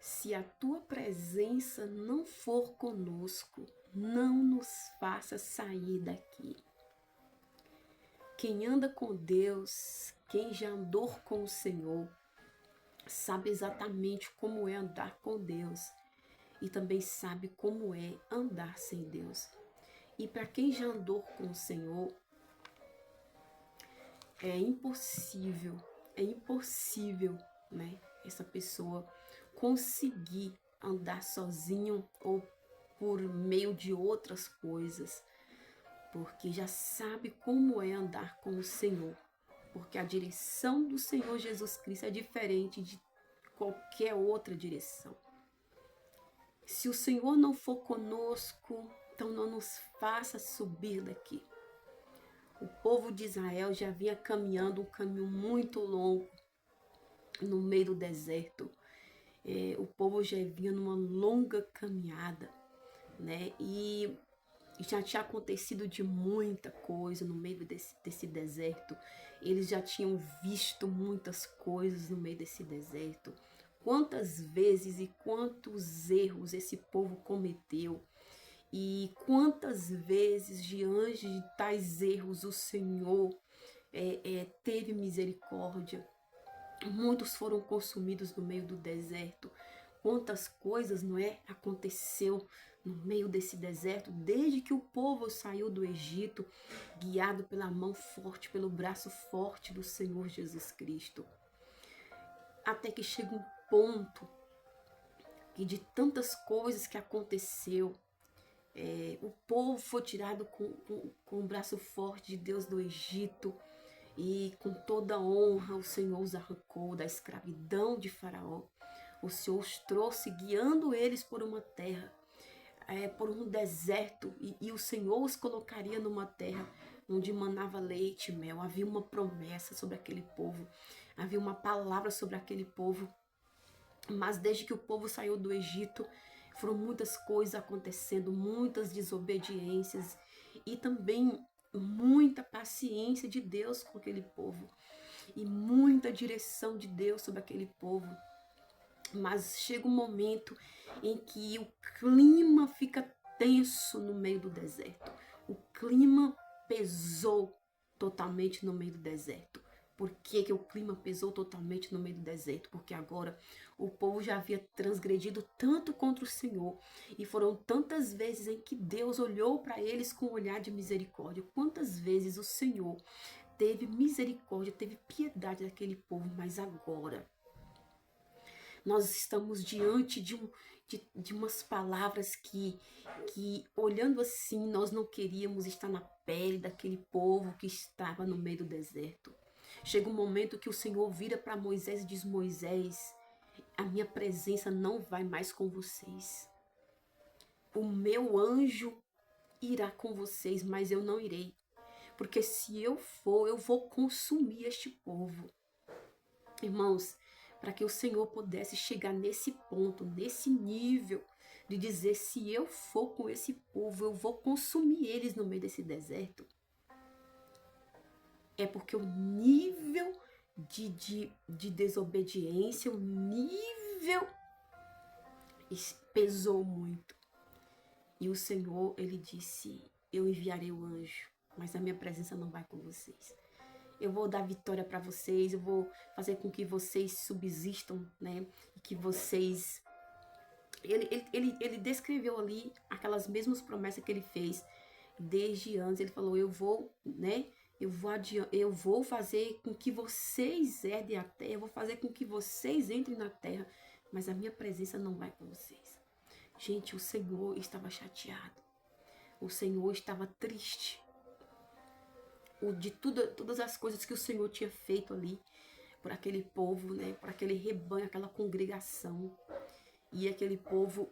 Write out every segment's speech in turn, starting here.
Se a tua presença não for conosco, não nos faça sair daqui. Quem anda com Deus, quem já andou com o Senhor, sabe exatamente como é andar com Deus e também sabe como é andar sem Deus. E para quem já andou com o Senhor, é impossível, né, essa pessoa conseguir andar sozinho ou por meio de outras coisas, porque já sabe como é andar com o Senhor, porque a direção do Senhor Jesus Cristo é diferente de qualquer outra direção. Se o Senhor não for conosco, então não nos faça subir daqui. O povo de Israel já vinha caminhando um caminho muito longo no meio do deserto. O povo já vinha numa longa caminhada, né? E já tinha acontecido de muita coisa no meio desse deserto. Eles já tinham visto muitas coisas no meio desse deserto. Quantas vezes e quantos erros esse povo cometeu. E quantas vezes diante de tais erros o Senhor teve misericórdia. Muitos foram consumidos no meio do deserto. Quantas coisas, não é, aconteceu no meio desse deserto, desde que o povo saiu do Egito, guiado pela mão forte, pelo braço forte do Senhor Jesus Cristo. Até que chega um ponto que de tantas coisas que aconteceu, o povo foi tirado com o braço forte de Deus do Egito, e com toda honra o Senhor os arrancou da escravidão de Faraó. O Senhor os trouxe, guiando eles por uma terra, por um deserto, e o Senhor os colocaria numa terra onde manava leite e mel. Havia uma promessa sobre aquele povo, havia uma palavra sobre aquele povo. Mas desde que o povo saiu do Egito, foram muitas coisas acontecendo, muitas desobediências e também muita paciência de Deus com aquele povo e muita direção de Deus sobre aquele povo. Mas chega um momento em que o clima fica tenso no meio do deserto. O clima pesou totalmente no meio do deserto. Por que o clima pesou totalmente no meio do deserto? Porque agora o povo já havia transgredido tanto contra o Senhor. E foram tantas vezes em que Deus olhou para eles com um olhar de misericórdia. Quantas vezes o Senhor teve misericórdia, teve piedade daquele povo, mas agora nós estamos diante de umas palavras que olhando assim, nós não queríamos estar na pele daquele povo que estava no meio do deserto. Chega um momento que o Senhor vira para Moisés e diz: Moisés, a minha presença não vai mais com vocês. O meu anjo irá com vocês, mas eu não irei. Porque se eu for, eu vou consumir este povo. Irmãos, para que o Senhor pudesse chegar nesse ponto, nesse nível, de dizer: se eu for com esse povo, eu vou consumir eles no meio desse deserto. É porque o nível de desobediência, o nível pesou muito. E o Senhor, ele disse: eu enviarei o anjo, mas a minha presença não vai com vocês. Eu vou dar vitória para vocês, eu vou fazer com que vocês subsistam, né? E que vocês... Ele descreveu ali aquelas mesmas promessas que ele fez desde antes. Ele falou: eu vou, né? Eu vou fazer com que vocês herdem a terra, eu vou fazer com que vocês entrem na terra, mas a minha presença não vai com vocês. Gente, o Senhor estava chateado, o Senhor estava triste de todas as coisas que o Senhor tinha feito ali por aquele povo, né? Por aquele rebanho, aquela congregação. E aquele povo,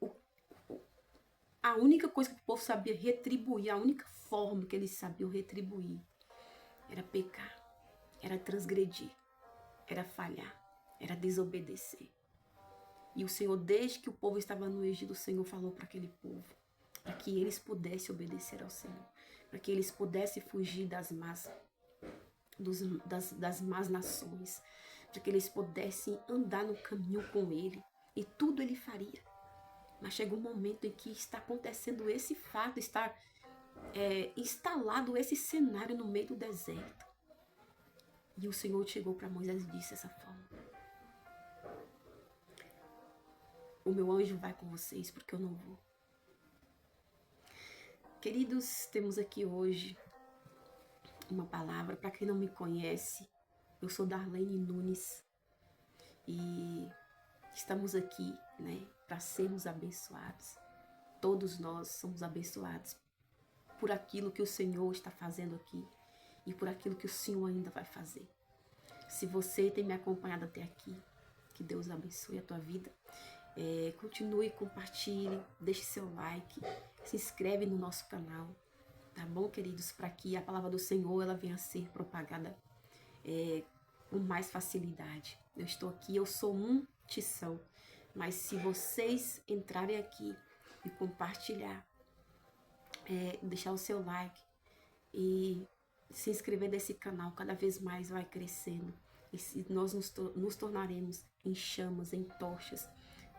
a única coisa que o povo sabia retribuir, a única forma que eles sabiam retribuir era pecar, era transgredir, era falhar, era desobedecer. E o Senhor, desde que o povo estava no Egito, o Senhor falou para aquele povo, para que eles pudessem obedecer ao Senhor, para que eles pudessem fugir das más nações, para que eles pudessem andar no caminho com Ele. e tudo ele faria. Mas chega um momento em que está acontecendo esse fato, está instalado esse cenário no meio do deserto. E o Senhor chegou para Moisés e disse dessa forma: o meu anjo vai com vocês porque eu não vou. Queridos, temos aqui hoje uma palavra. Para quem não me conhece, eu sou Darlene Nunes e estamos aqui, né, para sermos abençoados. Todos nós somos abençoados por aquilo que o Senhor está fazendo aqui e por aquilo que o Senhor ainda vai fazer. Se você tem me acompanhado até aqui, que Deus abençoe a tua vida. Continue, compartilhe, deixe seu like, se inscreve no nosso canal, tá bom, queridos? Para que a palavra do Senhor ela venha a ser propagada com mais facilidade. Eu estou aqui, eu sou um tição, mas se vocês entrarem aqui e compartilhar, deixar o seu like e se inscrever nesse canal, cada vez mais vai crescendo. E nós nos tornaremos em chamas, em tochas,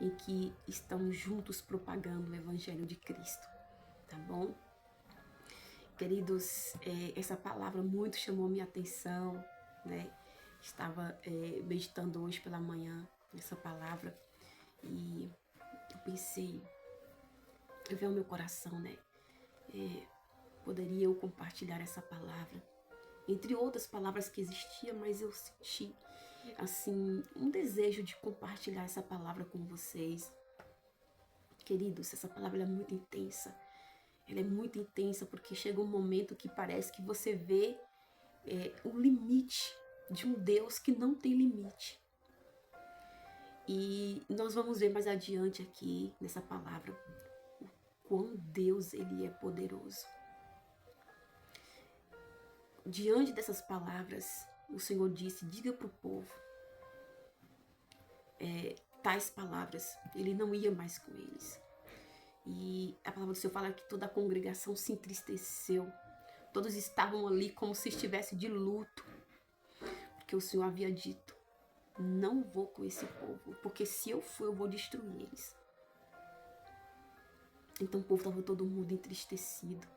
em que estamos juntos propagando o Evangelho de Cristo, tá bom? Queridos, essa palavra muito chamou minha atenção, né? Estava meditando hoje pela manhã essa palavra e eu pensei, veio ao meu coração, né? Poderia eu compartilhar essa palavra, entre outras palavras que existiam, mas eu senti, assim, um desejo de compartilhar essa palavra com vocês. Queridos, essa palavra é muito intensa. Ela é muito intensa porque chega um momento que parece que você vê o limite de um Deus que não tem limite. E nós vamos ver mais adiante aqui nessa palavra o quão Deus ele é poderoso. Diante dessas palavras, o Senhor disse: diga para o povo tais palavras. Ele não ia mais com eles. E a palavra do Senhor fala que toda a congregação se entristeceu. Todos estavam ali como se estivesse de luto, porque o Senhor havia dito: não vou com esse povo, porque se eu for, eu vou destruir eles. Então o povo estava todo mundo entristecido.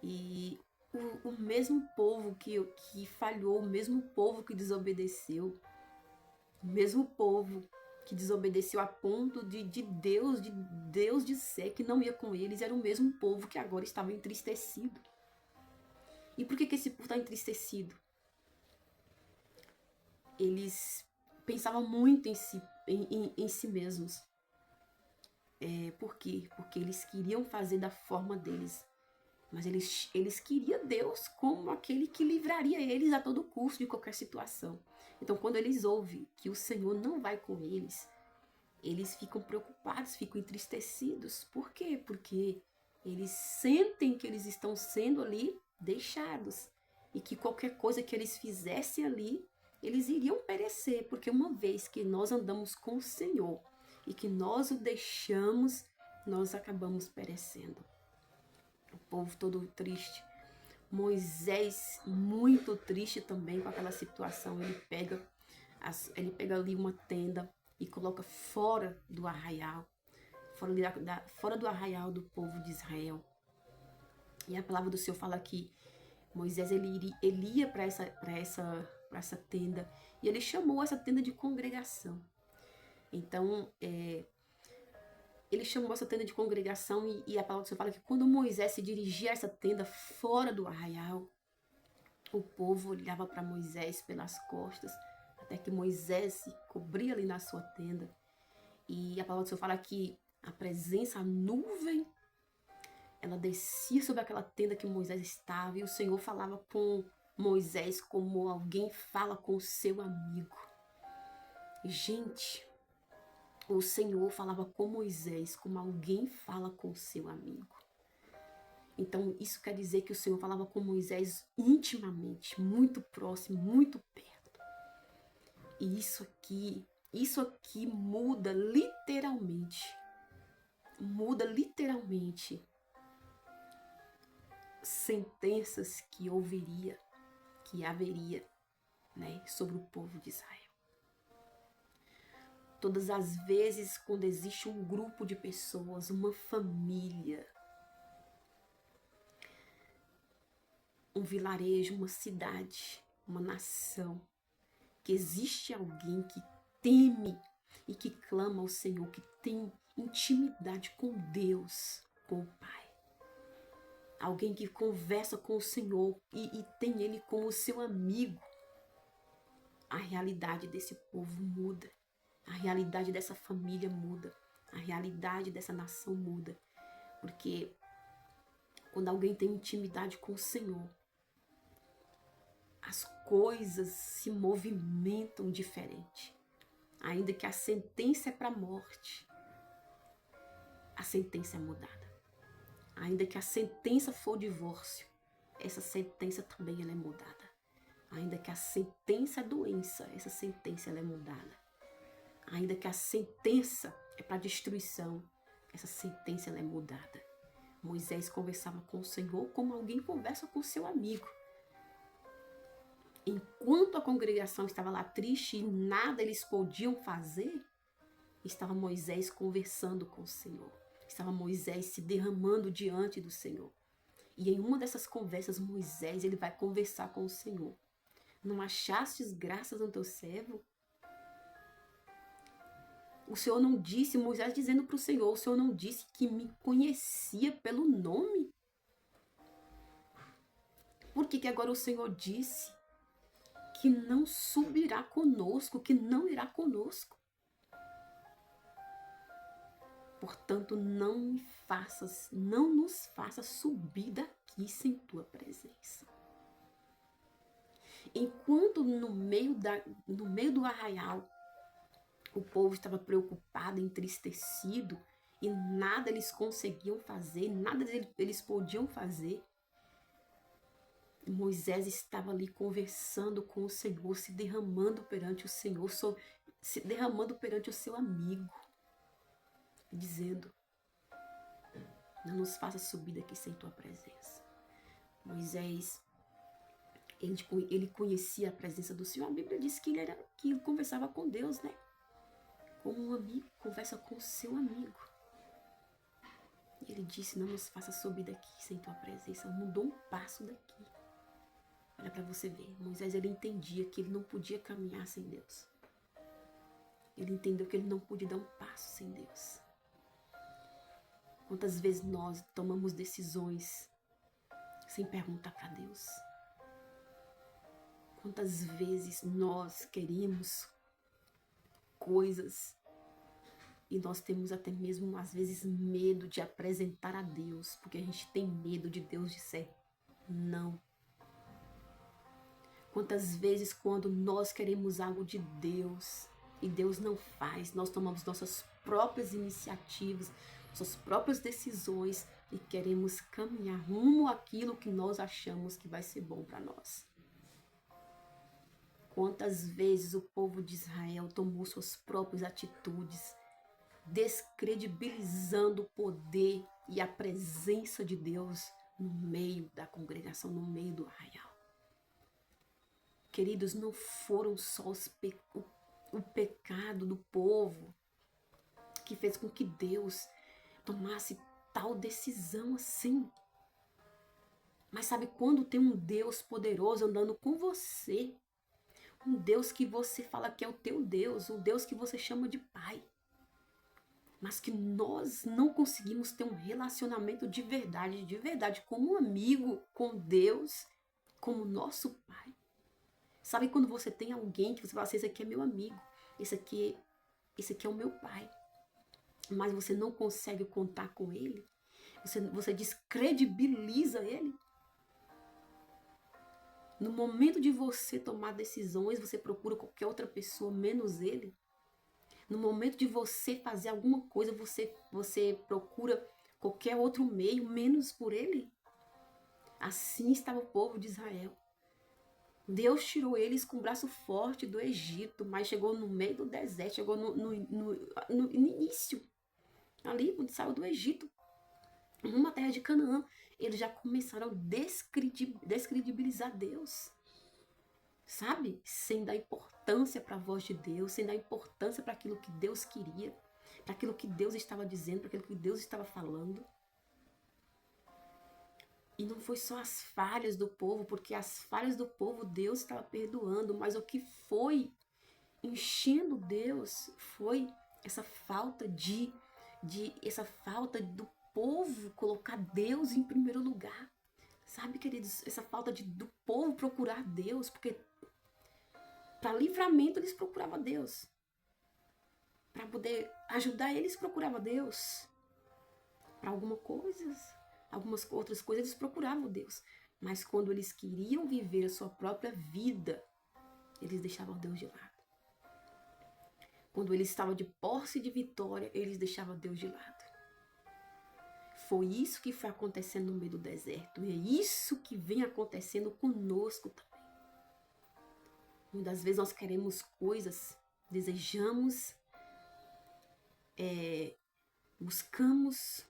E o mesmo povo que falhou, o mesmo povo que desobedeceu, o mesmo povo que desobedeceu a ponto de Deus dizer que não ia com eles, era o mesmo povo que agora estava entristecido. E por que esse povo está entristecido? Eles pensavam muito em si mesmos. Por quê? Porque eles queriam fazer da forma deles. Mas eles queriam Deus como aquele que livraria eles a todo custo de qualquer situação. Então, quando eles ouvem que o Senhor não vai com eles, eles ficam preocupados, ficam entristecidos. Por quê? Porque eles sentem que eles estão sendo ali deixados. E que qualquer coisa que eles fizessem ali, eles iriam perecer. Porque uma vez que nós andamos com o Senhor e que nós o deixamos, nós acabamos perecendo. O povo todo triste. Moisés, muito triste também com aquela situação. Ele pega ali uma tenda e coloca fora do arraial. Fora do arraial do povo de Israel. E a palavra do Senhor fala que Moisés ele ia para essa tenda. E ele chamou essa tenda de congregação. Então, ele chamou essa tenda de congregação e a palavra do Senhor fala que quando Moisés se dirigia a essa tenda fora do arraial, o povo olhava para Moisés pelas costas, até que Moisés se cobria ali na sua tenda. E a palavra do Senhor fala que a presença, a nuvem, ela descia sobre aquela tenda que Moisés estava e o Senhor falava com Moisés como alguém fala com o seu amigo. Gente, o Senhor falava com Moisés como alguém fala com o seu amigo. Então, isso quer dizer que o Senhor falava com Moisés intimamente, muito próximo, muito perto. E isso aqui muda literalmente sentenças que haveria, né, sobre o povo de Israel. Todas as vezes quando existe um grupo de pessoas, uma família, um vilarejo, uma cidade, uma nação, que existe alguém que teme e que clama ao Senhor, que tem intimidade com Deus, com o Pai. Alguém que conversa com o Senhor e tem Ele como seu amigo. A realidade desse povo muda. A realidade dessa família muda. A realidade dessa nação muda. Porque quando alguém tem intimidade com o Senhor, as coisas se movimentam diferente. Ainda que a sentença é para a morte, a sentença é mudada. Ainda que a sentença for o divórcio, essa sentença também ela é mudada. Ainda que a sentença é doença, essa sentença ela é mudada. Ainda que a sentença é para destruição, essa sentença ela é mudada. Moisés conversava com o Senhor como alguém conversa com seu amigo. Enquanto a congregação estava lá triste e nada eles podiam fazer, estava Moisés conversando com o Senhor. Estava Moisés se derramando diante do Senhor. E em uma dessas conversas, Moisés ele vai conversar com o Senhor. Não achastes graças no teu servo? O Senhor não disse, Moisés dizendo para o Senhor, o Senhor não disse que me conhecia pelo nome? Por que agora o Senhor disse que não subirá conosco, que não irá conosco? Portanto, não nos faças subir daqui sem tua presença. Enquanto no meio do arraial, o povo estava preocupado, entristecido, e nada eles conseguiam fazer, nada eles podiam fazer, Moisés estava ali conversando com o Senhor, se derramando perante o Senhor, se derramando perante o seu amigo, dizendo: não nos faça subir daqui sem tua presença. Moisés, ele conhecia a presença do Senhor. A Bíblia diz que ele conversava com Deus, né? Como um amigo conversa com o seu amigo. E ele disse: não nos faça subir daqui sem tua presença. Mudou um passo daqui. Olha para você ver. Moisés, ele entendia que ele não podia caminhar sem Deus. Ele entendeu que ele não podia dar um passo sem Deus. Quantas vezes nós tomamos decisões sem perguntar para Deus? Quantas vezes nós queremos coisas e nós temos até mesmo, às vezes, medo de apresentar a Deus, porque a gente tem medo de Deus dizer não. Quantas vezes quando nós queremos algo de Deus e Deus não faz, nós tomamos nossas próprias iniciativas, nossas próprias decisões e queremos caminhar rumo àquilo que nós achamos que vai ser bom para nós. Quantas vezes o povo de Israel tomou suas próprias atitudes, descredibilizando o poder e a presença de Deus no meio da congregação, no meio do arraial. Queridos, não foram só o pecado do povo que fez com que Deus tomasse tal decisão assim. Mas sabe quando tem um Deus poderoso andando com você? Um Deus que você fala que é o teu Deus, um Deus que você chama de Pai. Mas que nós não conseguimos ter um relacionamento de verdade, como um amigo com Deus, como nosso Pai. Sabe quando você tem alguém que você fala assim, esse aqui é meu amigo, esse aqui é o meu Pai. Mas você não consegue contar com ele? Você descredibiliza ele? No momento de você tomar decisões, você procura qualquer outra pessoa, menos ele. No momento de você fazer alguma coisa, você procura qualquer outro meio, menos por ele. Assim estava o povo de Israel. Deus tirou eles com o braço forte do Egito, mas chegou no meio do deserto, chegou no início, ali quando saiu do Egito, numa terra de Canaã, eles já começaram a descredibilizar Deus. sabe? Sem dar importância para a voz de Deus, sem dar importância para aquilo que Deus queria, para aquilo que Deus estava dizendo, para aquilo que Deus estava falando. E não foi só as falhas do povo, porque as falhas do povo Deus estava perdoando, mas o que foi enchendo Deus foi essa falta essa falta do povo colocar Deus em primeiro lugar. Sabe, queridos, essa falta do povo procurar Deus, porque para livramento eles procuravam Deus. Para poder ajudar eles procuravam Deus. Para algumas outras coisas eles procuravam Deus. Mas quando eles queriam viver a sua própria vida, eles deixavam Deus de lado. Quando eles estavam de posse de vitória, eles deixavam Deus de lado. Foi isso que foi acontecendo no meio do deserto. E é isso que vem acontecendo conosco também. Muitas vezes nós queremos coisas, desejamos, buscamos,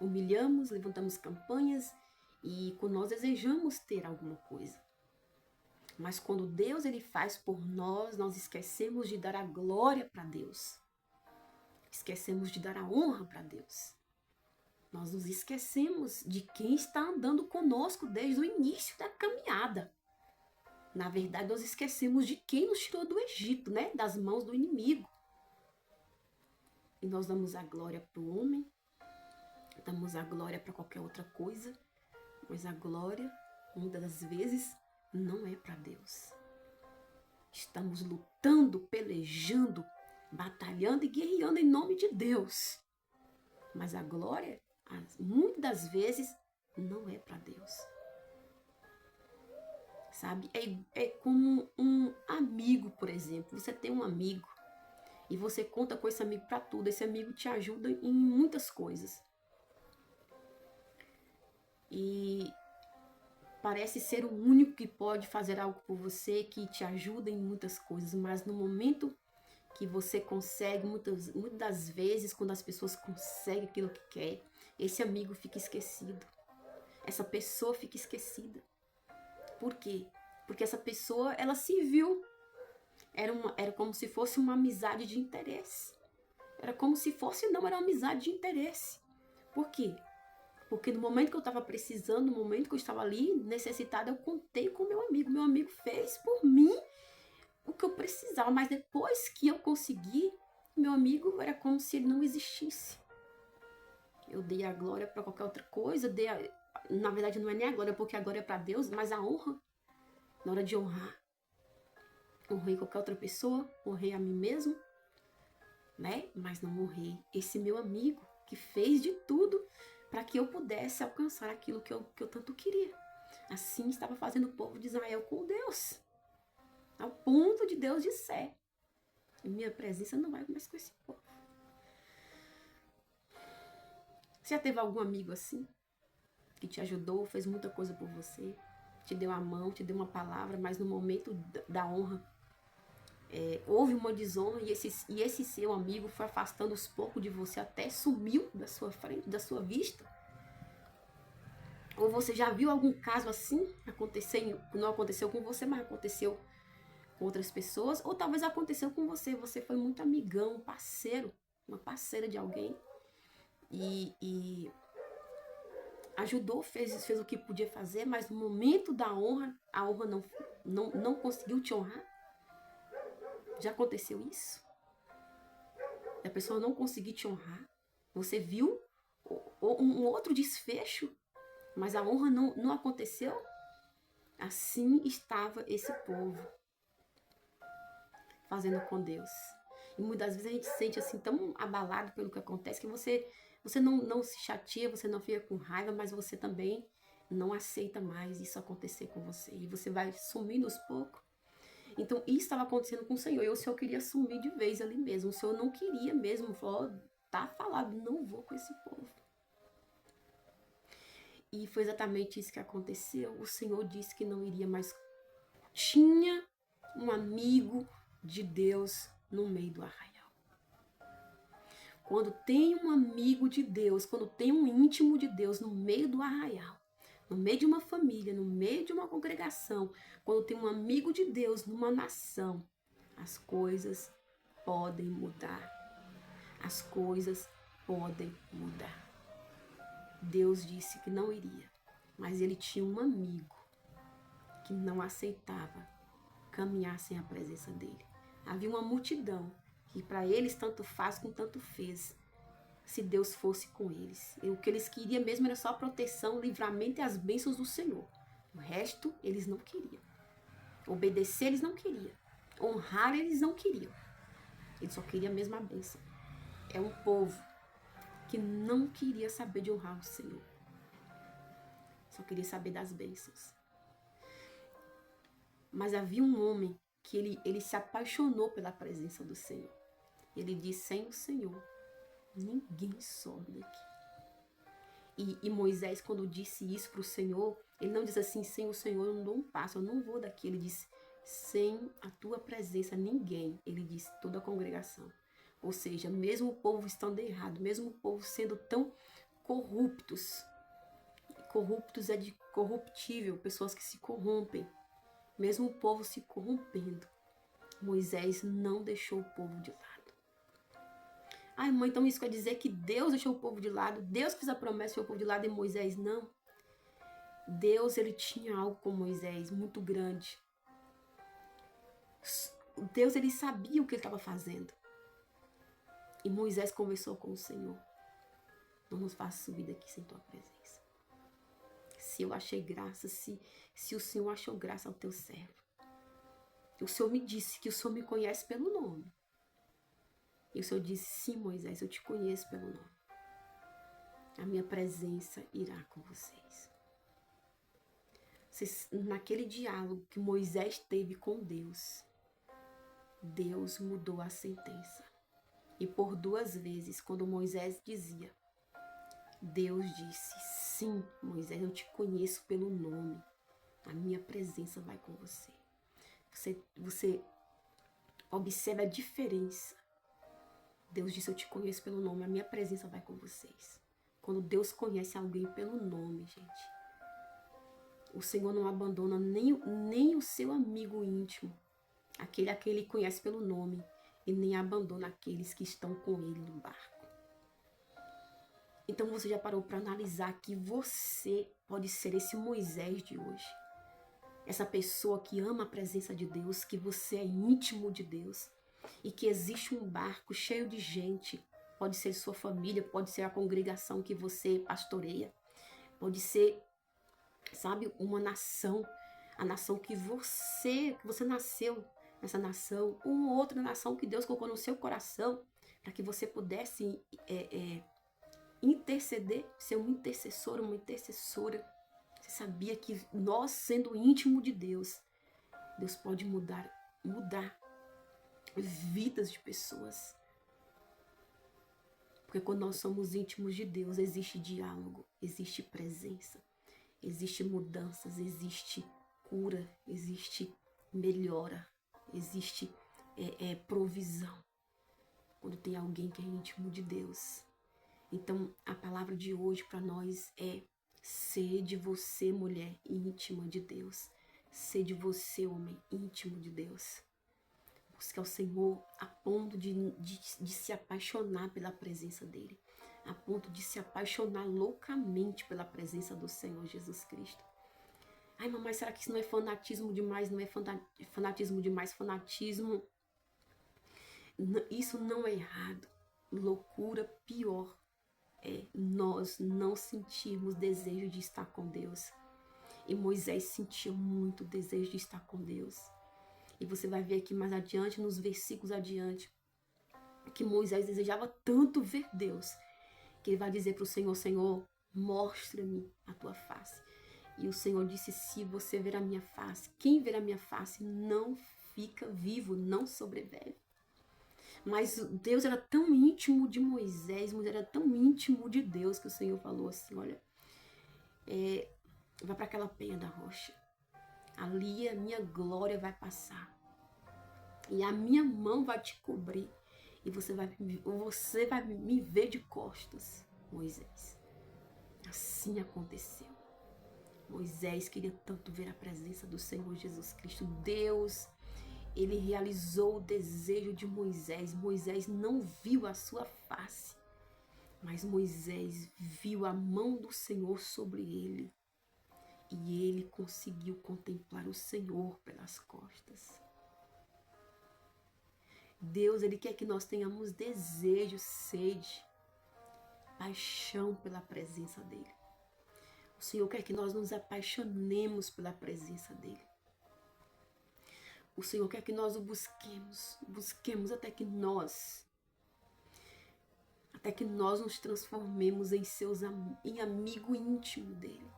humilhamos, levantamos campanhas e quando nós desejamos ter alguma coisa. Mas quando Deus ele faz por nós, nós esquecemos de dar a glória para Deus. Esquecemos de dar a honra para Deus. Nós nos esquecemos de quem está andando conosco desde o início da caminhada. Na verdade, nós esquecemos de quem nos tirou do Egito, né? Das mãos do inimigo. E nós damos a glória para o homem, damos a glória para qualquer outra coisa, mas a glória, muitas das vezes, não é para Deus. Estamos lutando, pelejando, batalhando e guerreando em nome de Deus. Mas a glória, muitas das vezes, não é para Deus. Sabe? É como um amigo, por exemplo. Você tem um amigo e você conta com esse amigo para tudo. Esse amigo te ajuda em muitas coisas. E parece ser o único que pode fazer algo por você, que te ajuda em muitas coisas, mas no momento que você consegue, muitas das vezes, quando as pessoas conseguem aquilo que quer, esse amigo fica esquecido. Essa pessoa fica esquecida. Por quê? Porque essa pessoa, ela se viu. Era como se fosse uma amizade de interesse. Era como se fosse, não, era uma amizade de interesse. Por quê? Porque no momento que eu estava precisando, no momento que eu estava ali necessitada, eu contei com meu amigo. Meu amigo fez por mim o que eu precisava. Mas depois que eu consegui, meu amigo era como se ele não existisse. Eu dei a glória para qualquer outra coisa. Na verdade, não é nem a glória, porque a glória é para Deus, mas a honra. Na hora de honrar, honrei qualquer outra pessoa, honrei a mim mesmo, né? Mas não honrei esse meu amigo que fez de tudo para que eu pudesse alcançar aquilo que eu tanto queria. Assim estava fazendo o povo de Israel com Deus, ao ponto de Deus dizer: minha presença não vai mais com esse povo. Você já teve algum amigo assim? Que te ajudou, fez muita coisa por você, te deu a mão, te deu uma palavra, mas no momento da honra, houve uma desonra e esse seu amigo foi afastando aos poucos de você, até sumiu da sua frente, da sua vista? Ou você já viu algum caso assim acontecer? Não aconteceu com você, mas aconteceu com outras pessoas? Ou talvez aconteceu com você, você foi muito amigão, um parceiro, uma parceira de alguém e ajudou, fez o que podia fazer, mas no momento da honra, a honra não conseguiu te honrar? Já aconteceu isso? A pessoa não conseguiu te honrar? Você viu um outro desfecho, mas a honra não aconteceu? Assim estava esse povo fazendo com Deus. E muitas vezes a gente se sente assim tão abalado pelo que acontece que você não se chateia, você não fica com raiva, mas você também não aceita mais isso acontecer com você. E você vai sumindo aos poucos. Então, isso estava acontecendo com o Senhor. E o Senhor queria sumir de vez ali mesmo. O Senhor não queria mesmo. Falou, tá falado, não vou com esse povo. E foi exatamente isso que aconteceu. O Senhor disse que não iria mais. Tinha um amigo de Deus no meio do arraial. Quando tem um amigo de Deus, quando tem um íntimo de Deus no meio do arraial, no meio de uma família, no meio de uma congregação, quando tem um amigo de Deus numa nação, as coisas podem mudar. As coisas podem mudar. Deus disse que não iria, mas ele tinha um amigo que não aceitava caminhar sem a presença dele. Havia uma multidão que para eles tanto faz como tanto fez, se Deus fosse com eles. E o que eles queriam mesmo era só a proteção, livramento e as bênçãos do Senhor. O resto eles não queriam. Obedecer eles não queriam. Honrar eles não queriam. Eles só queriam mesmo a bênção. É um povo que não queria saber de honrar o Senhor. Só queria saber das bênçãos. Mas havia um homem que ele se apaixonou pela presença do Senhor. Ele disse: sem o Senhor, ninguém sobe daqui. E Moisés, quando disse isso para o Senhor, ele não disse assim: sem o Senhor eu não dou um passo, eu não vou daqui. Ele disse: sem a tua presença, ninguém. Ele disse: toda a congregação. Ou seja, mesmo o povo estando errado, mesmo o povo sendo tão corruptos, corruptos é de corruptível, pessoas que se corrompem, mesmo o povo se corrompendo, Moisés não deixou o povo de lado. Ai, mãe, então isso quer dizer que Deus deixou o povo de lado, Deus fez a promessa e deixou o povo de lado e Moisés não? Deus, ele tinha algo com Moisés muito grande. Deus, ele sabia o que ele estava fazendo. E Moisés conversou com o Senhor: não nos faça subir daqui sem tua presença. Se eu achei graça, se o Senhor achou graça ao teu servo. O Senhor me disse que o Senhor me conhece pelo nome. E o Senhor disse: sim, Moisés, eu te conheço pelo nome. A minha presença irá com vocês. Naquele diálogo que Moisés teve com Deus, Deus mudou a sentença. E por 2 vezes, quando Moisés dizia, Deus disse: sim, Moisés, eu te conheço pelo nome. A minha presença vai com você. Você observa a diferença. Deus disse: eu te conheço pelo nome, a minha presença vai com vocês. Quando Deus conhece alguém pelo nome, gente, o Senhor não abandona nem o seu amigo íntimo, aquele a quem ele conhece pelo nome, e nem abandona aqueles que estão com ele no barco. Então você já parou para analisar que você pode ser esse Moisés de hoje? Essa pessoa que ama a presença de Deus, que você é íntimo de Deus e que existe um barco cheio de gente. Pode ser sua família, pode ser a congregação que você pastoreia, pode ser, sabe, uma nação, a nação que você nasceu nessa nação, uma outra nação que Deus colocou no seu coração para que você pudesse interceder, ser um intercessor, uma intercessora. Você sabia que nós, sendo íntimo de Deus, Deus pode mudar vidas de pessoas. Porque quando nós somos íntimos de Deus, existe diálogo, existe presença, existe mudanças, existe cura, existe melhora, existe provisão. Quando tem alguém que é íntimo de Deus. Então, a palavra de hoje para nós é: sede você, mulher íntima de Deus. Sede você, homem íntimo de Deus. Busque ao Senhor a ponto de se apaixonar pela presença dEle. A ponto de se apaixonar loucamente pela presença do Senhor Jesus Cristo. Ai, mamãe, será que isso não é fanatismo demais? Não é fanatismo demais? Fanatismo, isso não é errado. Loucura pior é nós não sentirmos desejo de estar com Deus. E Moisés sentia muito desejo de estar com Deus. E você vai ver aqui mais adiante, nos versículos adiante, que Moisés desejava tanto ver Deus, que ele vai dizer para o Senhor: Senhor, mostra-me a tua face. E o Senhor disse: se você ver a minha face, quem ver a minha face não fica vivo, não sobrevive. Mas Deus era tão íntimo de Moisés, Moisés era tão íntimo de Deus, que o Senhor falou assim: olha, vai para aquela penha da rocha. Ali a minha glória vai passar. E a minha mão vai te cobrir. E você vai me ver de costas, Moisés. Assim aconteceu. Moisés queria tanto ver a presença do Senhor Jesus Cristo. Deus, ele realizou o desejo de Moisés. Moisés não viu a sua face, mas Moisés viu a mão do Senhor sobre ele. E ele conseguiu contemplar o Senhor pelas costas. Deus, ele quer que nós tenhamos desejo, sede, paixão pela presença dele. O Senhor quer que nós nos apaixonemos pela presença dele. O Senhor quer que nós o busquemos até que nós nos transformemos em amigo íntimo dele.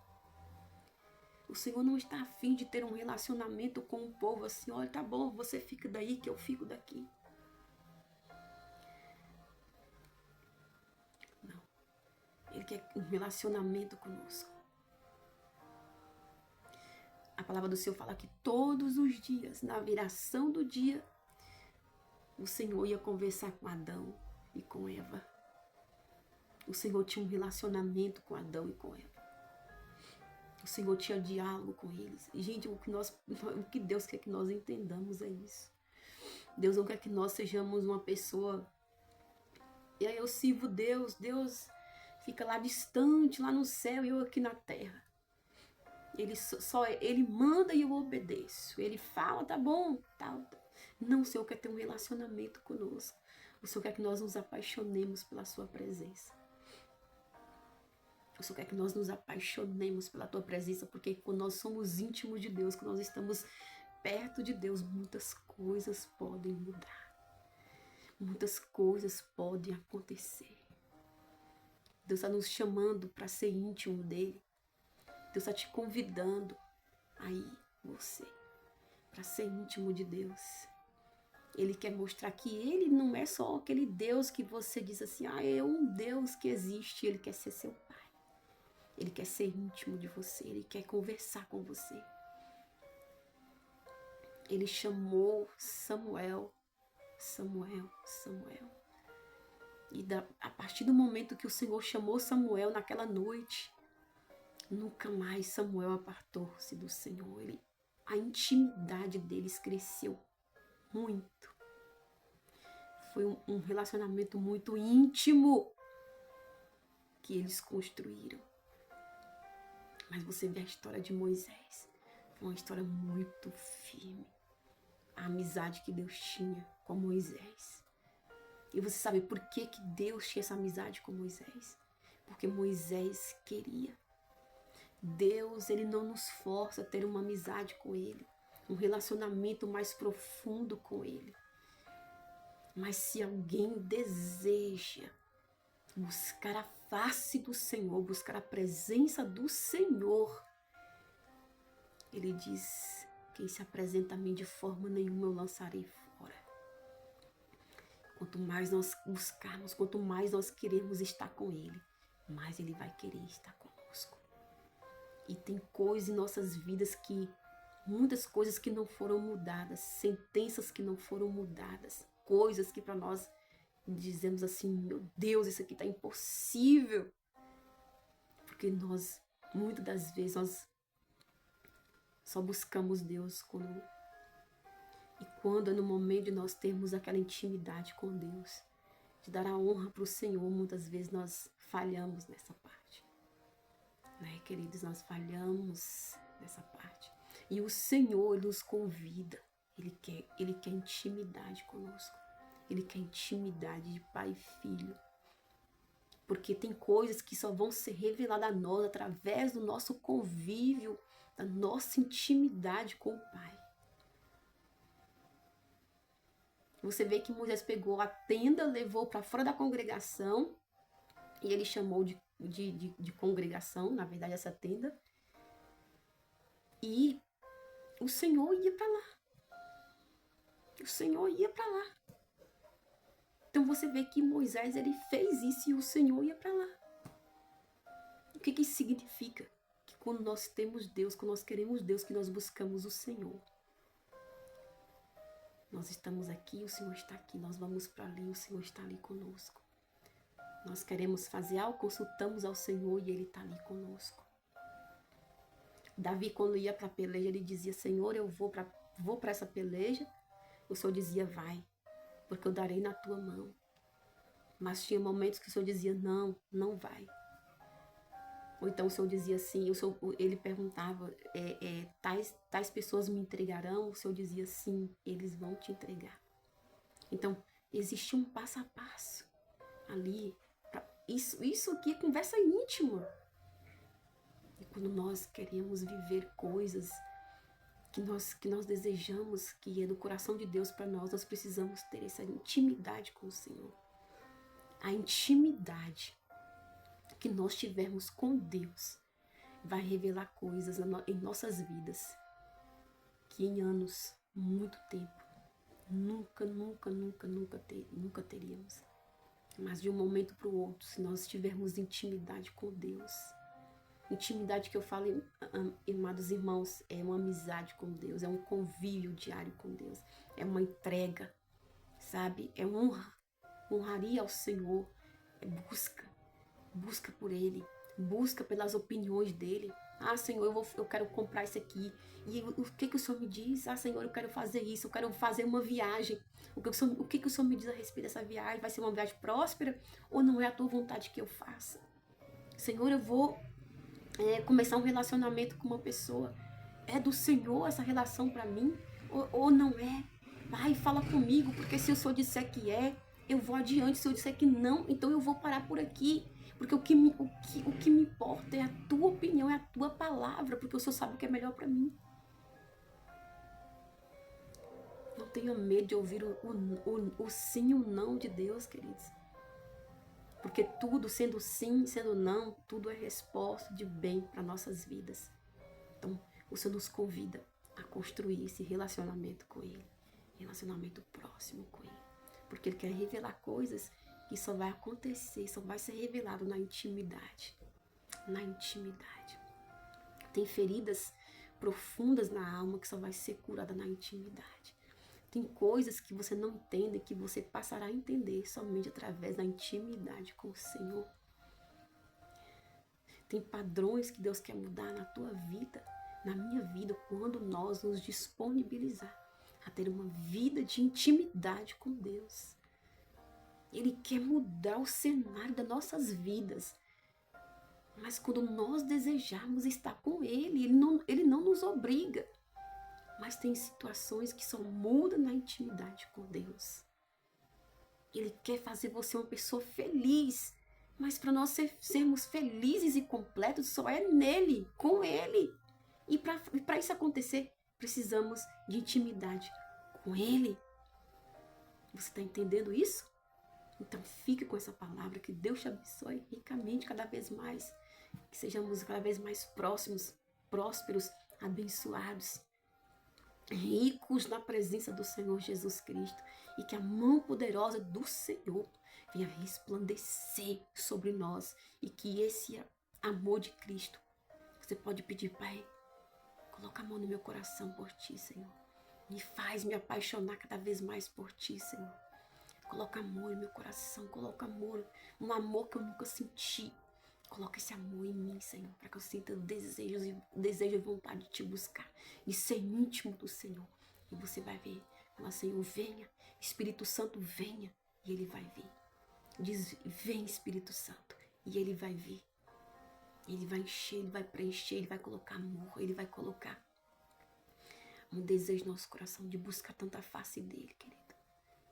O Senhor não está afim de ter um relacionamento com o povo assim, olha, tá bom, você fica daí que eu fico daqui. Não. Ele quer um relacionamento conosco. A palavra do Senhor fala que todos os dias, na viração do dia, o Senhor ia conversar com Adão e com Eva. O Senhor tinha um relacionamento com Adão e com Eva. O Senhor tinha diálogo com eles. E, gente, o que Deus quer que nós entendamos é isso. Deus não quer que nós sejamos uma pessoa... E aí eu sirvo Deus, Deus fica lá distante, lá no céu, e eu aqui na terra. Ele manda e eu obedeço. Ele fala, tá bom, tal. Não, o Senhor quer ter um relacionamento conosco. O Senhor quer que nós nos apaixonemos pela sua presença. O Senhor quer que nós nos apaixonemos pela tua presença, porque quando nós somos íntimos de Deus, quando nós estamos perto de Deus, muitas coisas podem mudar. Muitas coisas podem acontecer. Deus está nos chamando para ser íntimo dele. Deus está te convidando aí, você, para ser íntimo de Deus. Ele quer mostrar que ele não é só aquele Deus que você diz assim, é um Deus que existe. Ele quer ser seu Pai. Ele quer ser íntimo de você. Ele quer conversar com você. Ele chamou Samuel. E a partir do momento que o Senhor chamou Samuel naquela noite, nunca mais Samuel apartou-se do Senhor. A intimidade deles cresceu muito. Foi um relacionamento muito íntimo que eles construíram. Mas você vê a história de Moisés. Foi uma história muito firme. A amizade que Deus tinha com Moisés. E você sabe por que Deus tinha essa amizade com Moisés? Porque Moisés queria. Deus, ele não nos força a ter uma amizade com ele, um relacionamento mais profundo com ele. Mas se alguém deseja buscar a face do Senhor, buscar a presença do Senhor, ele diz, quem se apresenta a mim de forma nenhuma eu lançarei fora. Quanto mais nós buscarmos, quanto mais nós queremos estar com ele, mais ele vai querer estar conosco. E tem coisas em nossas vidas muitas coisas que não foram mudadas, sentenças que não foram mudadas, coisas que para nós dizemos assim, meu Deus, isso aqui está impossível. Porque muitas das vezes, nós só buscamos Deus quando é no momento de nós termos aquela intimidade com Deus, de dar a honra para o Senhor, muitas vezes nós falhamos nessa parte. Né, queridos, nós falhamos nessa parte. E o Senhor, ele nos convida, ele quer intimidade conosco. Ele quer intimidade de pai e filho. Porque tem coisas que só vão ser reveladas a nós através do nosso convívio, da nossa intimidade com o Pai. Você vê que Moisés pegou a tenda, levou para fora da congregação, e ele chamou de congregação, na verdade, essa tenda. E o Senhor ia para lá. O Senhor ia para lá. Então você vê que Moisés, ele fez isso e o Senhor ia para lá. O que isso significa? Que quando nós temos Deus, quando nós queremos Deus, que nós buscamos o Senhor. Nós estamos aqui, o Senhor está aqui. Nós vamos para ali, o Senhor está ali conosco. Nós queremos fazer algo, consultamos ao Senhor e Ele está ali conosco. Davi, quando ia para a peleja, ele dizia, Senhor, eu vou para essa peleja. O Senhor dizia, vai, porque eu darei na tua mão. Mas tinha momentos que o Senhor dizia, não, não vai. Ou então o Senhor dizia assim, ele perguntava, tais pessoas me entregarão? O Senhor dizia, sim, eles vão te entregar. Então, existe um passo a passo ali. Isso aqui é conversa íntima. E quando nós queremos viver coisas que nós desejamos, que é do coração de Deus para nós, nós precisamos ter essa intimidade com o Senhor. A intimidade que nós tivermos com Deus vai revelar coisas em nossas vidas que em anos, muito tempo, nunca teríamos. Mas de um momento para o outro, se nós tivermos intimidade com Deus, intimidade que eu falo, amados irmãos, é uma amizade com Deus, é um convívio diário com Deus, é uma entrega, sabe? É honraria ao Senhor, é busca por Ele, busca pelas opiniões dEle. Ah, Senhor, eu quero comprar isso aqui. E o que o Senhor me diz? Ah, Senhor, eu quero fazer isso, eu quero fazer uma viagem. O que o Senhor me diz a respeito dessa viagem? Vai ser uma viagem próspera ou não é a tua vontade que eu faça? Senhor, eu vou começar um relacionamento com uma pessoa. É do Senhor essa relação para mim? Ou não é? Vai, fala comigo, porque se o Senhor disser que é, eu vou adiante. Se eu disser que não, então eu vou parar por aqui. Porque o que me importa é a tua opinião, é a tua palavra, porque o Senhor sabe o que é melhor para mim. Não tenha medo de ouvir o sim e o não de Deus, queridos. Porque tudo, sendo sim, sendo não, tudo é resposta de bem para nossas vidas. Então, o Senhor nos convida a construir esse relacionamento com Ele. Relacionamento próximo com Ele. Porque Ele quer revelar coisas que só vai acontecer, só vai ser revelado na intimidade. Na intimidade. Tem feridas profundas na alma que só vai ser curada na intimidade. Tem coisas que você não entende, que você passará a entender somente através da intimidade com o Senhor. Tem padrões que Deus quer mudar na tua vida, na minha vida, quando nós nos disponibilizar a ter uma vida de intimidade com Deus. Ele quer mudar o cenário das nossas vidas. Mas quando nós desejarmos estar com Ele, Ele não nos obriga. Mas tem situações que só mudam na intimidade com Deus. Ele quer fazer você uma pessoa feliz. Mas para nós sermos felizes e completos, só é nele, com Ele. E para isso acontecer, precisamos de intimidade com Ele. Você está entendendo isso? Então fique com essa palavra, que Deus te abençoe ricamente cada vez mais. Que sejamos cada vez mais próximos, prósperos, abençoados, ricos na presença do Senhor Jesus Cristo, e que a mão poderosa do Senhor venha resplandecer sobre nós, e que esse amor de Cristo, você pode pedir, Pai, coloca a mão no meu coração por Ti, Senhor, me faz me apaixonar cada vez mais por Ti, Senhor, coloca amor no meu coração, coloca amor, um amor que eu nunca senti. Coloca esse amor em mim, Senhor, para que eu sinta desejo e vontade de Te buscar, de ser íntimo do Senhor. E você vai ver, fala, Senhor, venha, Espírito Santo, venha, e Ele vai vir. Diz, vem, Espírito Santo, e Ele vai vir. Ele vai encher, Ele vai preencher, Ele vai colocar amor, Ele vai colocar um desejo no nosso coração de buscar tanta face dEle, querido.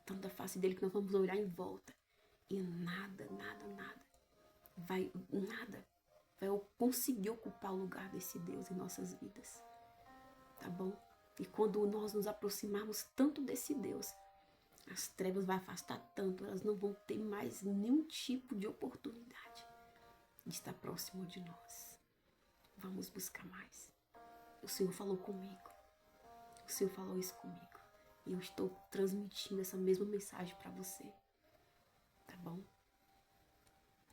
Tanta face dEle que nós vamos olhar em volta e nada vai conseguir ocupar o lugar desse Deus em nossas vidas, tá bom? E quando nós nos aproximarmos tanto desse Deus, as trevas vão afastar tanto, elas não vão ter mais nenhum tipo de oportunidade de estar próximo de nós. Vamos buscar mais. O Senhor falou comigo, o Senhor falou isso comigo, e eu estou transmitindo essa mesma mensagem para você, tá bom?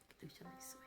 Que Deus te abençoe.